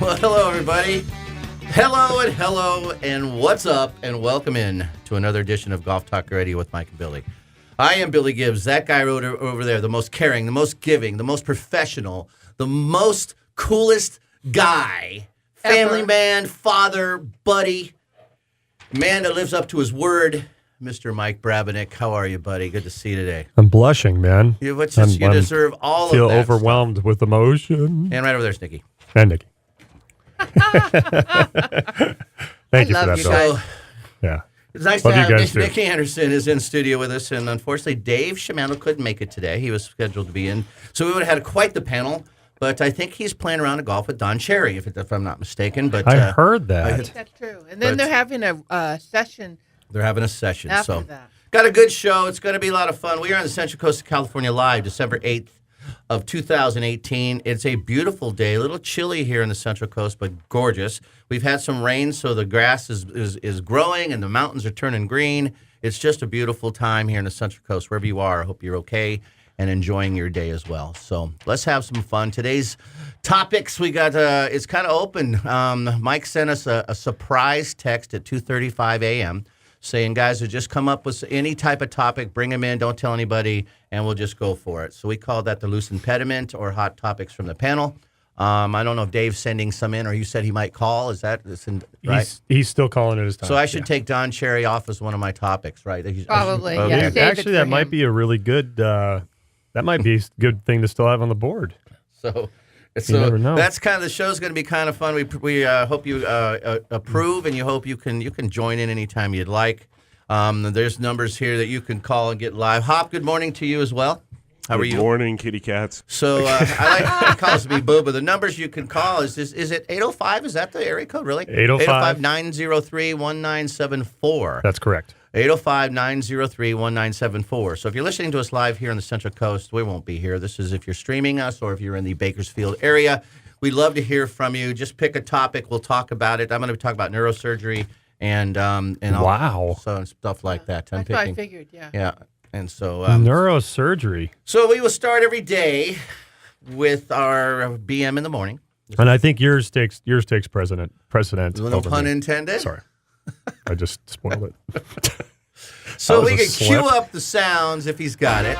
Well, hello, everybody. Hello, and what's up, and welcome in to another edition of Golf Talk Radio with Mike and Billy. I am Billy Gibbs, that guy over there, the most caring, the most giving, the most professional, the most coolest guy, family man, father, buddy, man that lives up to his word, Mr. Mike Brabennick. How are you, buddy? Good to see you today. I'm blushing, man. You deserve all of that. Feel overwhelmed with emotion. And right over there's Nikki. And Nikki. Thank you for that, Bill. So, yeah. It's nice Love to have you guys, Nick Anderson is in studio with us, and unfortunately, Dave Shimano couldn't make it today. He was scheduled to be in, so we would have had quite the panel. But I think he's playing around a golf with Don Cherry, if I'm not mistaken. But I heard that. I think that's true. And then they're having a session. They're having a session. After So that. Got a good show. It's going to be a lot of fun. We are on the Central Coast of California live, December 8th of 2018. It's a beautiful day. A little chilly here in the Central Coast, but gorgeous. We've had some rain, so the grass is growing and the mountains are turning green. It's just a beautiful time here in the Central Coast. Wherever you are, I hope you're okay and enjoying your day as well. So let's have some fun. Today's topics, we got, it's kind of open. Mike sent us a surprise text at 2:35 a.m. saying, guys, just come up with any type of topic, bring them in, don't tell anybody, and we'll just go for it. So we call that the loose impediment or hot topics from the panel. I don't know if Dave's sending some in or you said he might call. Is that right? He's still calling it his time. So I should take Don Cherry off as one of my topics, right? Probably, okay. yeah. Save it Actually, for that him. might be a really good. That might be a good thing to still have on the board. So never know. that's kind of the show's going to be kind of fun. We hope you approve, and you hope you can join in anytime you'd like. There's numbers here that you can call and get live. Hop, good morning to you as well. How are you? Good morning, kitty cats. So I like to call us me boo, but the numbers you can call is it 805? Is that the area code, really? 805. 805-903-1974. That's correct. 805-903-1974. So if you're listening to us live here on the Central Coast, we won't be here. This is if you're streaming us or if you're in the Bakersfield area. We'd love to hear from you. Just pick a topic. We'll talk about it. I'm going to talk about neurosurgery and Wow. so stuff like that. That's what I figured, yeah. Yeah. And so Neurosurgery. So we will start every day with our BM in the morning. And I think yours takes precedent. No over pun me. intended. Sorry. I just spoiled it. So That was we a can slip. cue up the sounds if he's got it.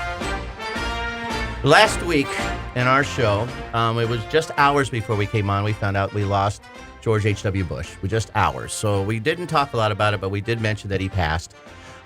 Last week in our show, it was just hours before we came on, we found out we lost George H.W. Bush. Just hours. So we didn't talk a lot about it, but we did mention that he passed.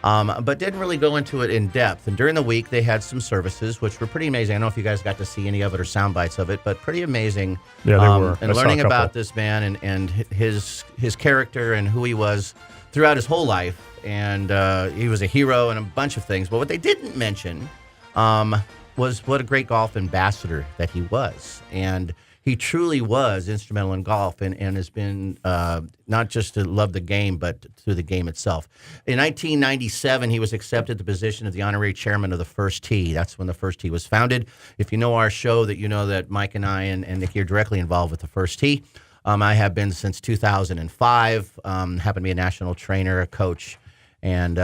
But didn't really go into it in depth. And during the week, they had some services, which were pretty amazing. I don't know if you guys got to see any of it or sound bites of it, but pretty amazing. Yeah, they were. And I saw a learning couple. about this man and his character and who he was throughout his whole life. And he was a hero and a bunch of things. But what they didn't mention was what a great golf ambassador that he was. And he truly was instrumental in golf and has been not just to love the game, but through the game itself. In 1997, he was accepted the position of the honorary chairman of the First Tee. That's when the First Tee was founded. If you know our show, that you know that Mike and I and Nicky are directly involved with the First Tee. I have been since 2005. Happen to be a national trainer, a coach. And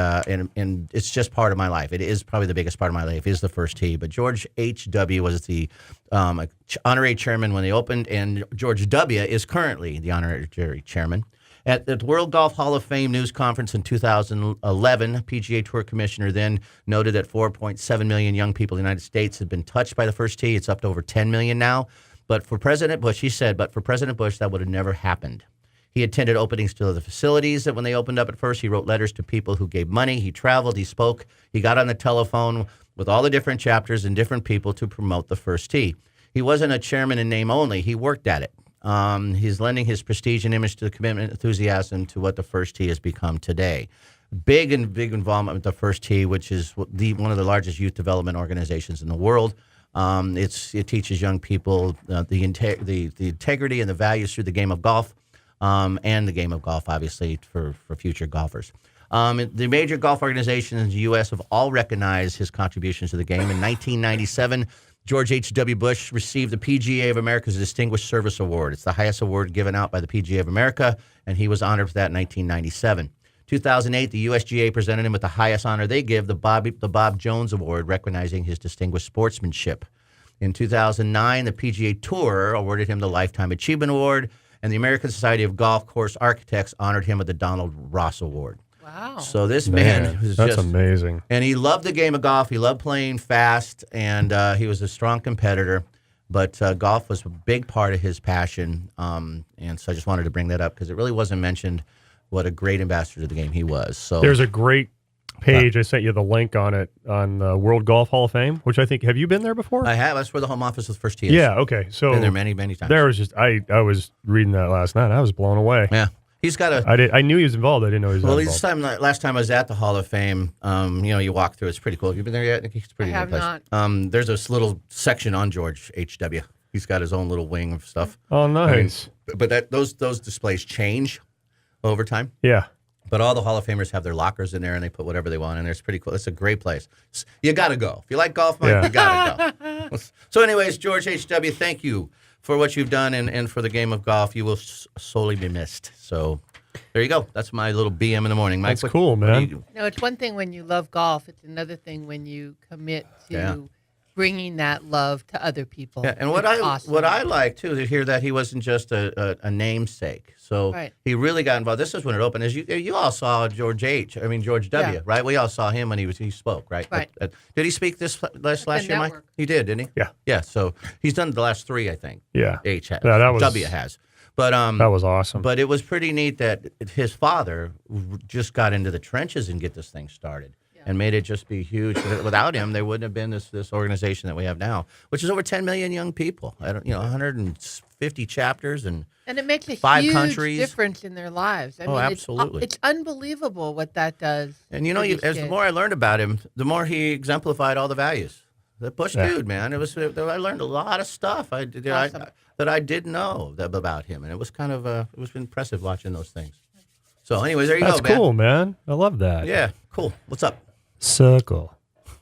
it's just part of my life. It is probably the biggest part of my life is the First Tee. But George H.W. was the honorary chairman when they opened, and George W. is currently the honorary chairman. At the World Golf Hall of Fame news conference in 2011, PGA Tour Commissioner then noted that 4.7 million young people in the United States had been touched by the First Tee. It's up to over 10 million now. But for President Bush, he said, that would have never happened. He attended openings to the facilities that when they opened up at first, he wrote letters to people who gave money. He traveled, he spoke, he got on the telephone with all the different chapters and different people to promote the First Tee. He wasn't a chairman in name only. He worked at it. He's lending his prestige and image to the commitment and enthusiasm to what the First Tee has become today. Big involvement with the First Tee, which is one of the largest youth development organizations in the world. It teaches young people the integrity and the values through the game of golf. And the game of golf, obviously, for future golfers. The major golf organizations in the U.S. have all recognized his contributions to the game. In 1997, George H.W. Bush received the PGA of America's Distinguished Service Award. It's the highest award given out by the PGA of America, and he was honored for that in 1997. 2008, the USGA presented him with the highest honor they give, the Bob Jones Award, recognizing his distinguished sportsmanship. In 2009, the PGA Tour awarded him the Lifetime Achievement Award. and the American Society of Golf Course Architects honored him with the Donald Ross Award. Wow. So this man was that's just amazing. and he loved the game of golf. He loved playing fast, and he was a strong competitor. But golf was a big part of his passion, and so I just wanted to bring that up because it really wasn't mentioned what a great ambassador to the game he was. So There's a great page. I sent you the link on it on the World Golf Hall of Fame, which I think, have you been there before? I have. That's where the home office of the first tee is. Yeah. Okay. So Been there many, many times. there was just I was reading that last night. I was blown away. Yeah, he's got a. I knew he was involved. I didn't know he was Well, involved. last time I was at the Hall of Fame, you walk through. It's pretty cool. Have you been there yet? It's a pretty I neat have place. not. There's this little section on George H.W. He's got his own little wing of stuff. Oh, nice. But those displays change over time. Yeah. But all the Hall of Famers have their lockers in there, and they put whatever they want in there. It's pretty cool. It's a great place. You got to go. If you like golf, Mike, Yeah. you got to go. So anyways, George H.W., thank you for what you've done and for the game of golf. You will sorely be missed. So there you go. That's my little BM in the morning. Mike, That's cool, what do you man. do? No, it's one thing when you love golf. It's another thing when you commit to Yeah. bringing that love to other people. Yeah, and It's awesome. what I like too to hear that he wasn't just a namesake. So Right. he really got involved. This is when it opened. As you all saw George W. Yeah. Right? We all saw him when he spoke. Right. Right. Did he speak last year, Mike? network. He did, didn't he? Yeah. Yeah. So he's done the last three, I think. Yeah. H has. Yeah, that was- W has. But That was awesome. But it was pretty neat that his father just got into the trenches and get this thing started. And made it just be huge. Without him, there wouldn't have been this organization that we have now, which is over 10 million young people. 150 chapters and And it makes a 5 huge countries. difference in their lives. I Oh, mean, absolutely. It's unbelievable what that does. and for these as the kids. more I learned about him, the more he exemplified all the values. The Bush Yeah. dude, man. I learned a lot of stuff Awesome. that I didn't know about him, and it was kind of it was impressive watching those things. So, anyways, there you That's go, man. cool, man. I love that. Yeah, cool. What's up? Circle.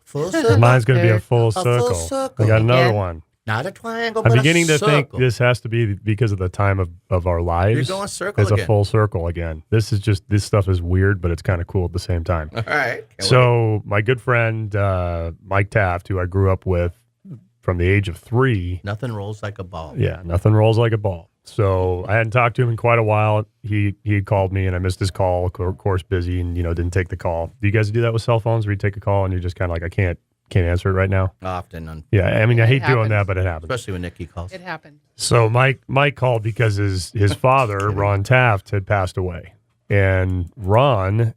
Full circle. Mine's going to be a full full circle. circle. I got another Again? one. Not a triangle, I'm but beginning a to think circle. this has to be because of the time of our lives. You're going circle as again. a full circle again. This stuff is weird, but it's kind of cool at the same time. All right. So my good friend Mike Taft, who I grew up with from the age of 3, Nothing rolls like a ball. yeah, nothing rolls like a ball. So I hadn't talked to him in quite a while. He had called me and I missed his call. Of course, busy and didn't take the call. Do you guys do that with cell phones where you take a call and you're just kind of like, I can't answer it right now? Often, Yeah, I mean, I It hate doing happens. that, but it happens. especially when Nikki calls. It happened. So Mike called because his father, Ron Taft, had passed away. And Ron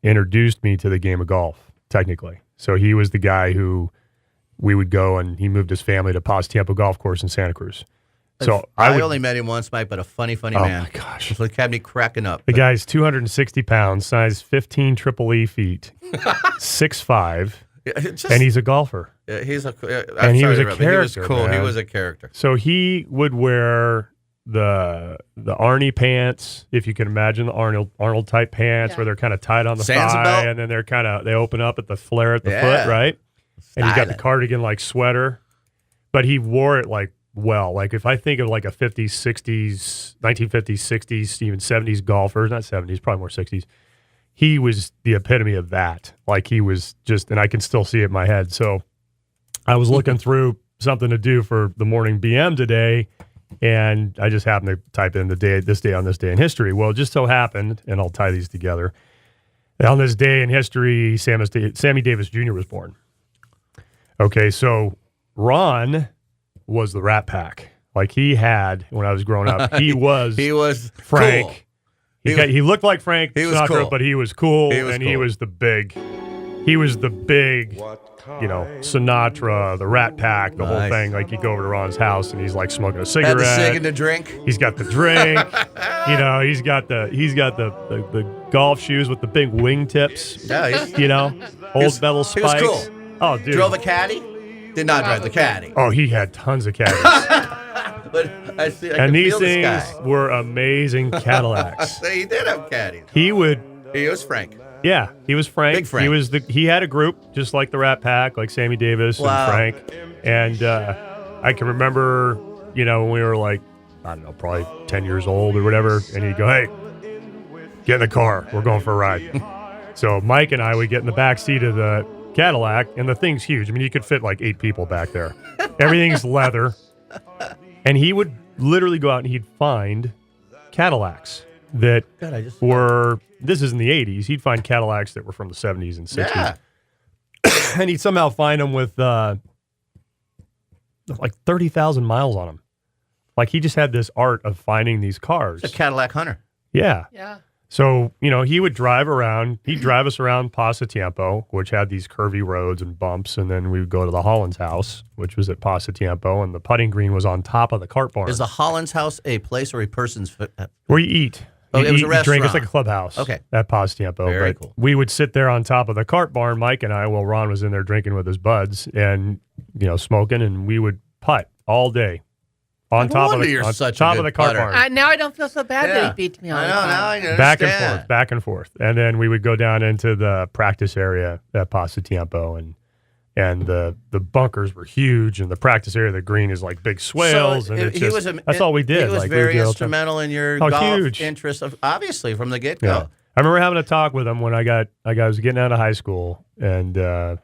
introduced me to the game of golf, technically. So he was the guy who we would go, and he moved his family to Paz Tiempo Golf Course in Santa Cruz. So I would, only met him once, Mike, but a funny oh man. my gosh. It's like had me cracking up. The guy's 260 pounds, size 15 triple E feet, 6'5", and he's a golfer. He's a And he was a He was character, cool. He man. was a character. So he would wear the Arnie pants, if you can imagine the Arnold type pants, Yeah. where they're kind of tight on the Sansa thigh, belt. and then they open up at the flare at the Yeah. foot, right? And he's got the Styling. cardigan like sweater, but he wore it like well. Like if I think of like a 50s, 60s, 1950s, 60s, even 70s golfer, not 70s, probably more 60s. He was the epitome of that. Like he was just, and I can still see it in my head. So I was looking through something to do for the morning BM today, and I just happened to type in this day on this day in history. Well, it just so happened, and I'll tie these together. On this day in history, Sammy Davis Jr. was born. Okay, so Ron was the Rat Pack. Like he had, when I was growing up, he was Frank. Cool. He looked like Frank He was Sinatra, cool. but he was cool, He was and he cool. was the big, Sinatra, the Rat Pack, the whole Nice. thing. Like you go over to Ron's house and he's like smoking a Had cigarette. the cig and the drink. He's got the drink. He's got the golf shoes with the big wing tips. Yeah, he's, Old metal he was spikes. cool. Oh, dude. drove a caddy. Did not drive the caddy. Oh, he had tons of caddies. But I And can these feel this things guy. were amazing Cadillacs. He did have caddies. He would, He was Frank. yeah, he was Frank. Big Frank. He had a group just like the Rat Pack, like Sammy Davis Wow. and Frank. And I can remember, when we were like, I don't know, probably 10 years old or whatever, and he'd go, hey, get in the car. We're going for a ride. So Mike and I would get in the back seat of the Cadillac, and the thing's huge. I mean, you could fit like 8 people back there. Everything's leather. And he would literally go out and he'd find Cadillacs that God, I just were, this is in the 80s, he'd find Cadillacs that were from the 70s and 60s. yeah. And he'd somehow find them with like 30,000 miles on them. Like he just had this art of finding these cars. A Cadillac hunter. Yeah. Yeah. So, he would drive around. He'd drive us around Pasatiempo, which had these curvy roads and bumps. And then we would go to the Holland's house, which was at Pasatiempo. And the putting green was on top of the cart barn. Is the Holland's house a place or a person's? Where you eat. Oh, You it was eat, a you drink. It's restaurant. like a clubhouse. Okay. At Pasatiempo. Very But cool. we would sit there on top of the cart barn, Mike and I, while Ron was in there drinking with his buds and, smoking. And we would putt all day. On No top of wonder the, you're on such a top of good the cart putter. barn. Now I don't feel so bad that he beats me all I the know, time. now I understand. Back and forth. And then we would go down into the practice area at Pasatiempo, and the bunkers were huge, and the practice area, the green is like big swales, So and it's he just, was that's all we did. He was like, we very would go- instrumental in your Oh, golf huge. interest, obviously from the get go. Yeah. I remember having a talk with him when I was getting out of high school, and I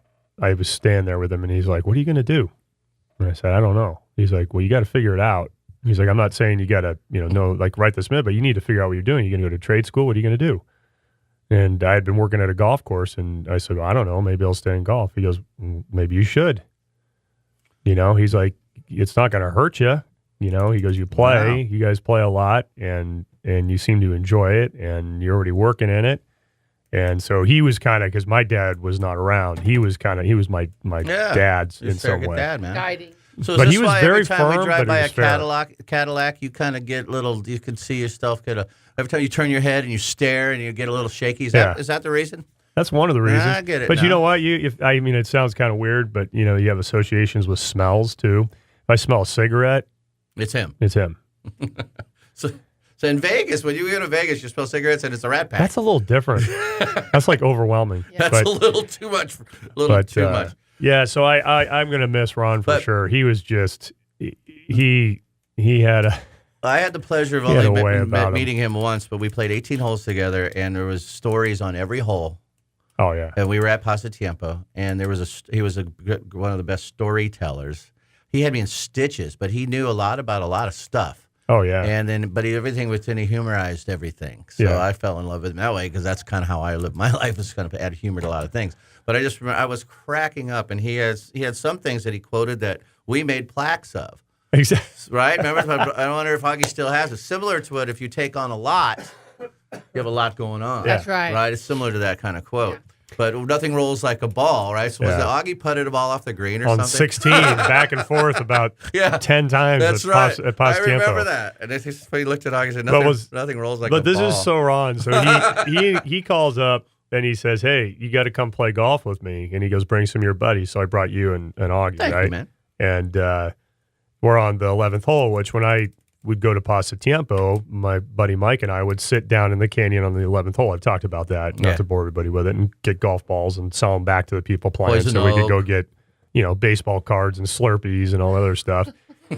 was staying there with him, and he's like, "What are you going to do?" And I said, "I don't know." He's like, "Well, you got to figure it out." He's like, "I'm not saying you got to, know like right this minute, but you need to figure out what you're doing. You're going to go to trade school. What are you going to do?" And I had been working at a golf course, and I said, well, "I don't know. Maybe I'll stay in golf." He goes, "Maybe you should." He's like, "It's not going to hurt you." He goes, "You play. Wow. You guys play a lot, and you seem to enjoy it, and you're already working in it." And so he was kind of, because my dad was not around. He was my Yeah. dad's You're in a some surrogate way. dad, man. Guiding. So But is he this was why very every time we firm, drive but by he a was fair. Cadillac, you kind of get little. You can see yourself every time you turn your head and you stare and you get a little shaky. Is Yeah. that the reason? That's one of the reasons. I get it But you now. know what? It sounds kind of weird, but you have associations with smells too. If I smell a cigarette, It's him. it's him. So in Vegas, when you go to Vegas, you smell cigarettes and it's a Rat Pack. That's a little different. That's like overwhelming. Yeah. That's But- a little too much. Too much. Yeah, so I'm gonna miss Ron for But- sure. He was just he had a I had the pleasure of He had only a way about him. meeting him once, but we played 18 holes together, and there was stories on every hole. oh yeah. And we were at Pasatiempo, and he was one of the best storytellers. He had me in stitches, but he knew a lot about a lot of stuff. Oh yeah. And everything within, he humorized everything. So Yeah. I fell in love with him that way because that's kind of how I live my life, is kind of add humor to a lot of things. But I just remember I was cracking up, and he had some things that he quoted that we made plaques of. Exactly. Right? Remember, I wonder if Augie still has it. Similar to it, if you take on a lot, you have a lot going on. That's right. Right? It's similar to that kind of quote. But nothing rolls like a ball, right? So was Yeah. it Augie putted a ball off the green or On something? 16, back and forth about Yeah. 10 times That's at right. at I Pasatiempo. remember that. And he looked at Augie and said, But nothing rolls like a But this ball. is so Ron. So he calls up and he says, "Hey, you got to come play golf with me." And he goes, "Bring some of your buddies." So I brought you and Augie, Thank right? you, man. And we're on the 11th hole, which when I would go to Pasatiempo, my buddy Mike and I would sit down in the canyon on the 11th hole. I've talked about that, Yeah. not to bore everybody with it, and get golf balls and sell them back to the people playing Poison so we could oak. go get, baseball cards and Slurpees and all other stuff.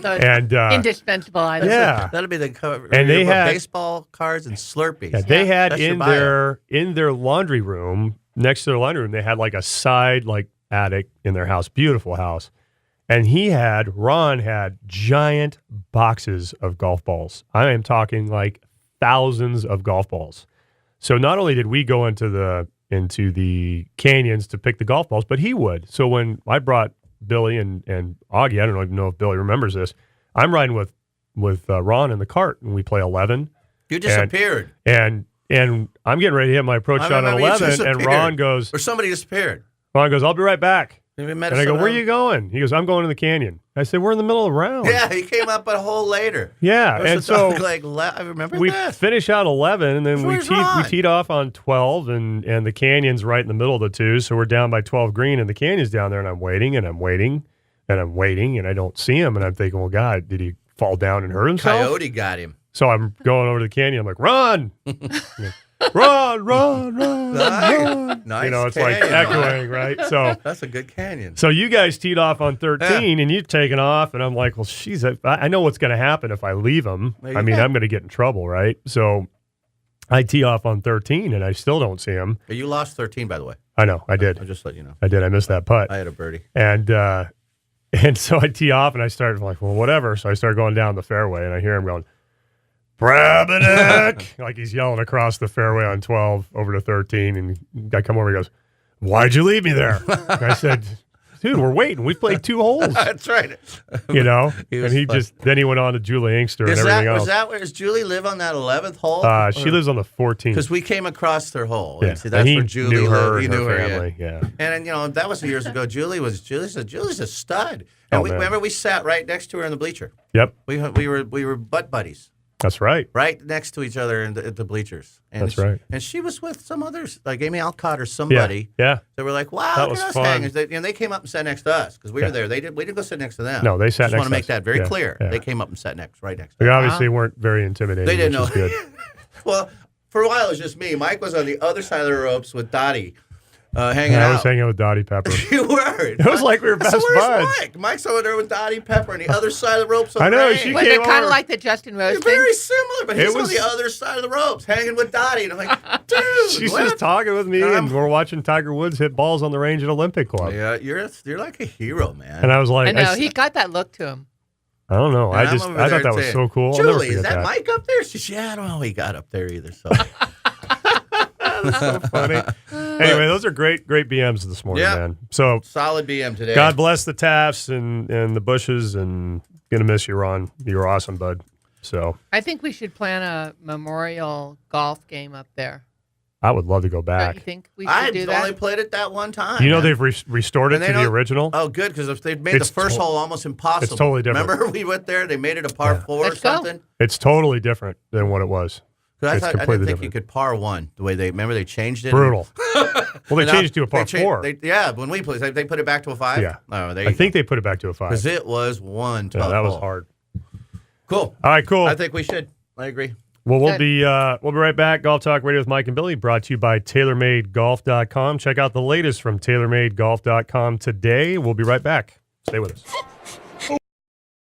So And indispensable items. yeah. That'll be the cover. And they Your book, had- baseball cards and Slurpees. Yeah, they had That's your in bio. their laundry room, next to their laundry room, they had like a side attic in their house, beautiful house. And Ron had giant boxes of golf balls. I am talking like thousands of golf balls. So not only did we go into the canyons to pick the golf balls, but he would. So when I brought Billy and Augie, I don't even know if Billy remembers this, I'm riding with Ron in the cart, and we play 11. You disappeared. And I'm getting ready to hit my approach I shot on remember you 11, and disappeared. Ron goes, Or somebody disappeared. "I'll be right back." We met And I go, someone "Where are you else. going?" He goes, "I'm going to the canyon." I said, "We're in the middle of the round." Yeah, he came up a hole later. Yeah, It was and a so dog, I remember we that. finish out 11, and then we Where's Ron? teed off on 12, and the canyon's right in the middle of the two, so we're down by 12 green, and the canyon's down there, and I'm waiting, and I don't see him, and I'm thinking, well, God, did he fall down and hurt himself? Coyote got him. So I'm going over to the canyon. I'm like, "Run, run, run, run, run!" Nice It's like canyon. echoing, right? So. That's a good canyon. So you guys teed off on 13, and you've taken off, and I'm like, well, geez, I know what's going to happen if I leave him. There you I mean, go. I'm going to get in trouble, right? So I tee off on 13, and I still don't see him. You lost 13, by the way. I know, I did. I'll just let you know. I missed that putt. I had a birdie. And And so I tee off and I started like, well, whatever. So I started going down the fairway and I hear him going, Brabenec, like he's yelling across the fairway on 12 over to 13. And I come over and he goes, why'd you leave me there? And I said, dude, we're waiting. We played 2 holes. That's right. You know? He was And fun. then he went on to Julie Inkster and everything else. Was that where does Julie live on that 11th hole? She lives on the 14th. Because we came across her hole. Yeah. And see, that's and he where Julie knew her lived. and He knew her her, family. Yeah. And you know, that was years ago. Julie's a stud. Oh, And we man. remember we sat right next to her in the bleacher. Yep. We were butt buddies. That's right. Right next to each other at the bleachers. And That's right. And she was with some others, like Amy Alcott or somebody. Yeah. They were like, wow, That look was at us fun. hanging. And they came up and sat next to us because we Yeah. were there. We didn't go sit next to them. No, they sat Just next want to to make us. that very Yeah. clear. Yeah. They came up and sat right next to They us. obviously weren't very intimidating. They didn't know. which is good. Well, for a while it was just me. Mike was on the other side of the ropes with Dottie hanging And I out. was hanging out with Dottie Pepper. You were. It was like we were best so where's buds. Mike? Mike's over there with Dottie Pepper on the other side of the ropes. I know, Ray. she Was came it kind over. of like the Justin Rose They're thing? very similar, but It he's on was- the other side of the ropes, hanging with Dottie, and I'm like, dude, She's what? just talking with me, and we're watching Tiger Woods hit balls on the range at Olympic Club. Yeah, you're like a hero, man. And I was like, I know. I He got that look to him. don't know. And I I'm over thought there that was saying, so cool. I'll never Julie, is forget that Mike up there? She said, yeah, I don't know how he got up there either. So That's so funny. Anyway, those are great BMs this morning, Yeah. man. So solid BM today. God bless the Tafts and the Bushes, and gonna miss you, Ron. You're awesome, bud. So I think we should plan a memorial golf game up there. I would love to go Don't back. you think we should I do only that? played it that one time. You know man. they've restored it And to they the don't- original. Oh, good, because if they'd made It's the first to- hole almost impossible. It's totally different. Remember we went there, they made it a par 4 Let's or go. something? It's totally different than what it was. 'Cause It's I completely didn't think you different. could par 1 the way they changed it. Brutal. Well, they And changed it to a they par changed- 4. Yeah, when we played, they put it back to a 5? Yeah. Oh, I think they put it back to a 5. because it was one tough Yeah, that was hole. hard. Cool. All right, cool. I think we should. I agree. Well, we'll Good. be right back. Golf Talk Radio with Mike and Billy, brought to you by TaylorMadeGolf.com. Check out the latest from TaylorMadeGolf.com today. We'll be right back. Stay with us.